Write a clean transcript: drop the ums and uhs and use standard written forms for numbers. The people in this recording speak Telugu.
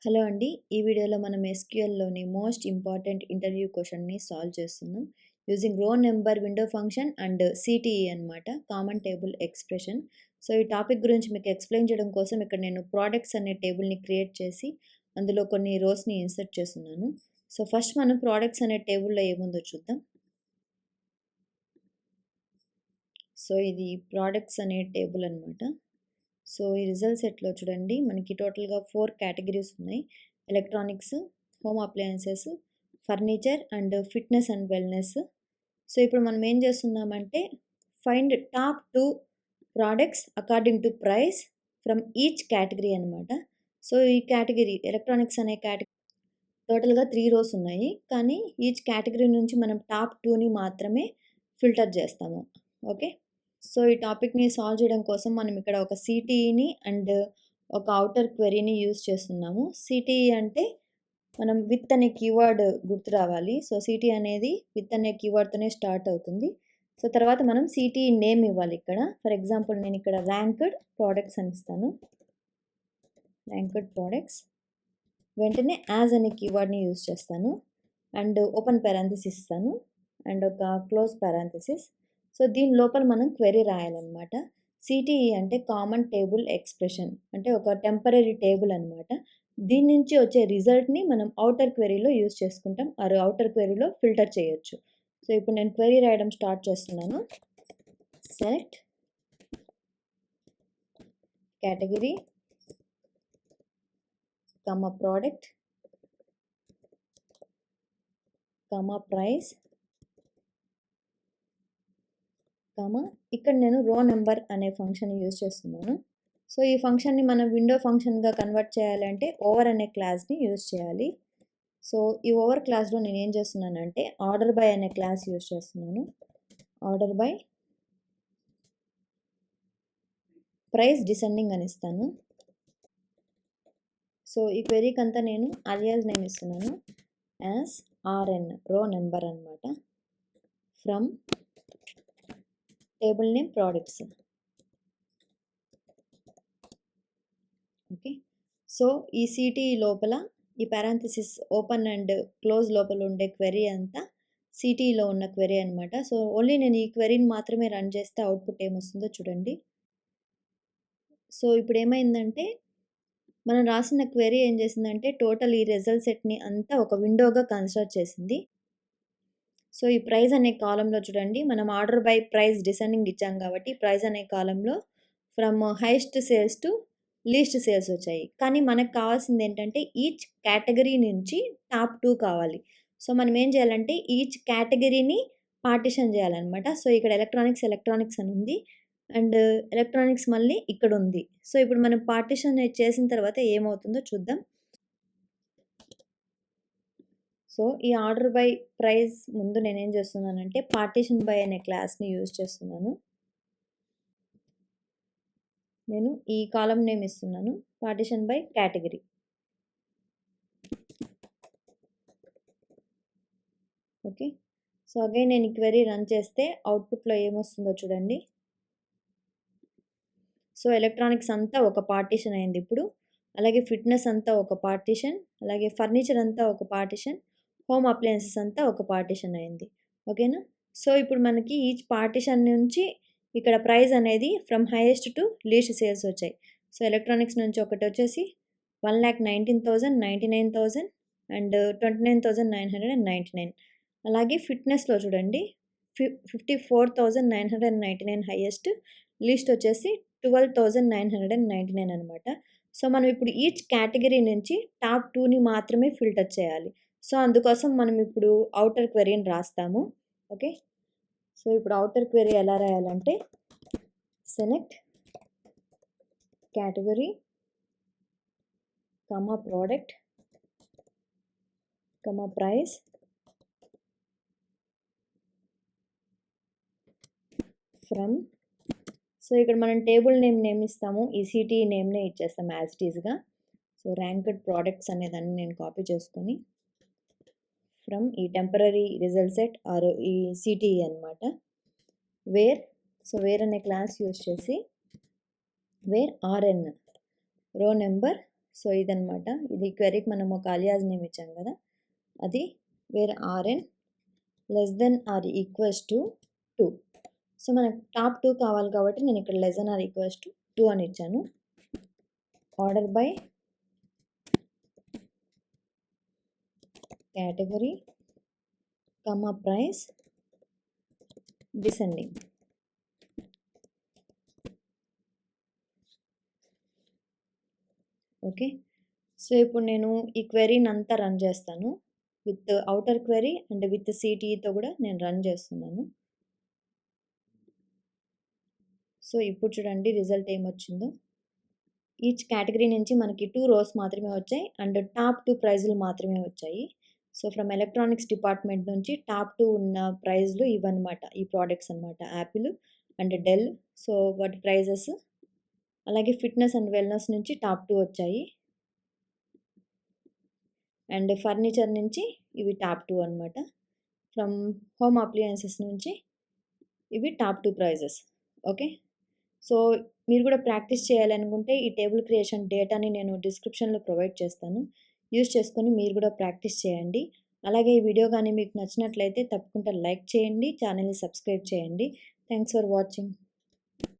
హలో అండి. ఈ వీడియోలో మనం ఎస్‌క్యూఎల్‌లోని మోస్ట్ ఇంపార్టెంట్ ఇంటర్వ్యూ క్వెషన్‌ని సాల్వ్ చేస్తున్నాం. Using row number window function and CTE అనమాట. Common table expression. సో, ఈ టాపిక్ గురించి మీకు ఎక్స్‌ప్లెయిన్ చేయడం కోసం ఇక్కడ నేను ప్రొడక్ట్స్ అనే టేబుల్‌ని క్రియేట్ చేసి అందులో కొన్ని రోస్‌ని ఇన్సర్ట్ చేస్తున్నాను. సో, ఫస్ట్ మనం ప్రొడక్ట్స్ అనే టేబుల్‌లో ఏముందో చూద్దాం. సో, ఇది ప్రొడక్ట్స్ అనే టేబుల్ అనమాట. సో, ఈ రిజల్ట్ సెట్‌లో చూడండి మనకి టోటల్‌గా 4 కేటగిరీస్ ఉన్నాయి. Electronics, home appliances, furniture and fitness and wellness. So, ఇప్పుడు మనం ఏం చేస్తున్నామంటే find top 2 products according to price from each category అనమాట. సో, ఈ కేటగిరీ ఎలక్ట్రానిక్స్ అనే కేటగిరీ టోటల్‌గా 3 రోస్ ఉన్నాయి. కానీ ఈచ్ కేటగిరీ నుంచి మనం టాప్ 2ని మాత్రమే ఫిల్టర్ చేస్తాము. ఓకే. సో, ఈ టాపిక్‌ని సాల్వ్ చేయడం కోసం మనం ఇక్కడ ఒక సీటీఈని అండ్ ఒక ఔటర్ క్వెరీని యూజ్ చేస్తున్నాము. సీటీఈ అంటే మనం విత్ అనే కీవర్డ్ గుర్తు రావాలి. సో, సిటీ అనేది విత్ అనే కీవర్డ్‌తోనే స్టార్ట్ అవుతుంది. సో, తర్వాత మనం సిటీఈ నేమ్ ఇవ్వాలి ఇక్కడ. ఫర్ ఎగ్జాంపుల్ నేను ఇక్కడ ర్యాంక్డ్ ప్రొడక్ట్స్ అని ఇస్తాను. Ranked products. వెంటనే యాజ్ అనే కీవర్డ్‌ని యూజ్ చేస్తాను. అండ్ ఓపెన్ పారాంథసిస్ ఇస్తాను. అండ్ ఒక క్లోజ్ పారాంథసిస్. సో, దీని లోపల మనం క్వెరీ రాయాలన్నమాట. సిటీఈ అంటే కామన్ టేబుల్ ఎక్స్‌ప్రెషన్. అంటే ఒక టెంపరరీ టేబుల్ అనమాట. దీని నుంచి వచ్చే రిజల్ట్‌ని మనం ఔటర్ క్వెరీలో యూజ్ చేసుకుంటాం. ఆర్ ఔటర్ క్వెరీలో ఫిల్టర్ చేయొచ్చు. సో, ఇప్పుడు నేను క్వెరీ రాయడం స్టార్ట్ చేస్తున్నాను. సెలెక్ట్ కేటగిరీ, ప్రోడక్ట్, ప్రైస్, ఇక్కడ నేను రో నెంబర్ అనే ఫంక్షన్ యూజ్ చేస్తున్నాను. సో, ఈ ఫంక్షన్‌ని మనం విండో ఫంక్షన్‌గా కన్వర్ట్ చేయాలంటే ఓవర్ అనే క్లాస్‌ని యూజ్ చేయాలి. సో, ఈ ఓవర్ క్లాస్‌లో నేను ఏం చేస్తున్నానంటే ఆర్డర్ బై అనే క్లాస్ యూజ్ చేస్తున్నాను. ఆర్డర్ బై ప్రైస్ డిసెండింగ్ అని ఇస్తాను. సో, ఈ క్వెరీకి అంతా నేను అలియాస్ నేమ్ ఇస్తున్నాను. యాస్ ఆర్ఎన్ రో నెంబర్ అనమాట. From table name products. Okay. So, ఈ సిటీ లోపల ఈ పారాంథసిస్ ఓపెన్ అండ్ క్లోజ్ లోపల ఉండే క్వెరీ అంతా సిటీలో ఉన్న క్వెరీ అనమాట. సో, ఓన్లీ నేను ఈ క్వెరీని మాత్రమే రన్ చేస్తే అవుట్‌పుట్ ఏమొస్తుందో చూడండి. సో, ఇప్పుడు ఏమైందంటే మనం రాసిన క్వెరీ ఏం చేసిందంటే టోటల్ ఈ రిజల్ట్ సెట్‌ని అంతా ఒక విండోగా కన్సిడర్ చేసింది. సో, ఈ ప్రైస్ అనే కాలమ్‌లో చూడండి మనం ఆర్డర్ బై ప్రైస్ డిసెండింగ్ ఇచ్చాం కాబట్టి ప్రైస్ అనే కాలమ్‌లో from highest sales to least sales వచ్చాయి. కానీ మనకు కావాల్సింది ఏంటంటే ఈచ్ కేటగిరీ నుంచి టాప్ 2 కావాలి. సో, మనం ఏం చేయాలంటే ఈచ్ కేటగిరీని పార్టిషన్ చేయాలన్నమాట. సో, ఇక్కడ ఎలక్ట్రానిక్స్ అని ఉంది. అండ్ ఎలక్ట్రానిక్స్ మళ్ళీ ఇక్కడ ఉంది. సో, ఇప్పుడు మనం పార్టిషన్ చేసిన తర్వాత ఏమవుతుందో చూద్దాం. సో, ఈ ఆర్డర్ బై ప్రైస్ ముందు నేనేం చేస్తున్నానంటే పార్టిషన్ బై అనే క్లాస్‌ని యూజ్ చేస్తున్నాను. నేను ఈ కాలమ్ నేమ్ ఇస్తున్నాను. Partition by category. Okay. So, again నేను ఈ క్వెరీ రన్ చేస్తే అవుట్‌పుట్‌లో ఏమొస్తుందో చూడండి. సో, ఎలక్ట్రానిక్స్ అంతా ఒక పార్టిషన్ అయింది ఇప్పుడు. అలాగే ఫిట్‌నెస్ అంతా ఒక పార్టిషన్, అలాగే ఫర్నిచర్ అంతా ఒక పార్టిషన్, హోమ్ అప్లయన్సెస్ అంతా ఒక పార్టిషన్ అయింది. ఓకేనా? సో, ఇప్పుడు మనకి ఈచ్ పార్టిషన్ నుంచి ఇక్కడ ప్రైస్ అనేది from highest to least sales వచ్చాయి. సో, ఎలక్ట్రానిక్స్ నుంచి ఒకటొచ్చేసి 1,19,000, 99,000 అండ్ 29,999. అలాగే ఫిట్‌నెస్‌లో చూడండి 54,999 హైయెస్ట్, లీస్ట్ వచ్చేసి 12,999 అనమాట. సో, మనం ఇప్పుడు ఈచ్ కేటగిరీ నుంచి టాప్ 2ని మాత్రమే ఫిల్టర్ చేయాలి. సో, అందుకోసం మనం ఇప్పుడు ఔటర్ క్వెరీని రాస్తాము. ఓకే. సో, ఇప్పుడు ఔటర్ క్వెరీ ఎలా రాయాలంటే select category, product, price, from. So, ఇక్కడ మనం టేబుల్ నేమ్ ఇస్తాము. ఈ సిటీ నేమ్‌నే ఇచ్చేస్తాం యాజ్ ఇట్ ఈస్‌గా. సో, ర్యాంక్డ్ ప్రొడక్ట్స్ అనేదాన్ని నేను కాపీ చేసుకొని ఫ్రమ్ ఈ టెంపరరీ రిజల్ట్ సెట్ ఆర్ ఈ సిటీఈ అనమాట. వేర్ అనే క్లాస్ యూజ్ చేసి where RN row number so ఇదనమాట. ఇది క్వెరీకి మనం ఒక అలియాస్ నేమ్ ఇచ్చాం కదా, అది వేర్ RN less than or equals to 2. So మనకు టాప్ 2 కావాలి కాబట్టి నేను ఇక్కడ less than or equals to 2 అని ఇచ్చాను. Order by category price descending. Okay. So ఇప్పుడు నేను ఈ క్వెరీని అంతా రన్ చేస్తాను. With outer query and with CTEతో కూడా నేను రన్ చేస్తున్నాను. సో ఇప్పుడు చూడండి రిజల్ట్ ఏమొచ్చిందో. ఈచ్ కేటగిరీ నుంచి మనకి 2 రోస్ మాత్రమే వచ్చాయి అండ్ టాప్ 2 ప్రైజులు మాత్రమే వచ్చాయి. సో ఫ్రమ్ ఎలక్ట్రానిక్స్ డిపార్ట్మెంట్ నుంచి టాప్ 2 ఉన్న ప్రైజ్లు ఇవన్నమాట, ఈ ప్రోడక్ట్స్ అనమాట, యాపిల్ అండ్ డెల్. సో వాటి ప్రైజెస్. అలాగే ఫిట్నెస్ అండ్ వెల్నెస్ నుంచి టాప్ 2 వచ్చాయి. అండ్ ఫర్నిచర్ నుంచి ఇవి టాప్ 2 అనమాట. ఫ్రమ్ హోమ్ అప్లయన్సెస్ నుంచి ఇవి టాప్ 2 ప్రైజెస్. ఓకే. సో మీరు కూడా ప్రాక్టీస్ చేయాలనుకుంటే ఈ టేబుల్ క్రియేషన్ డేటాని నేను డిస్క్రిప్షన్లో ప్రొవైడ్ చేస్తాను. యూజ్ చేసుకొని మీరు కూడా ప్రాక్టీస్ చేయండి. అలాగే ఈ వీడియో కానీ మీకు నచ్చినట్లయితే తప్పకుండా లైక్ చేయండి, ఛానల్ని సబ్స్క్రైబ్ చేయండి. Thanks for watching.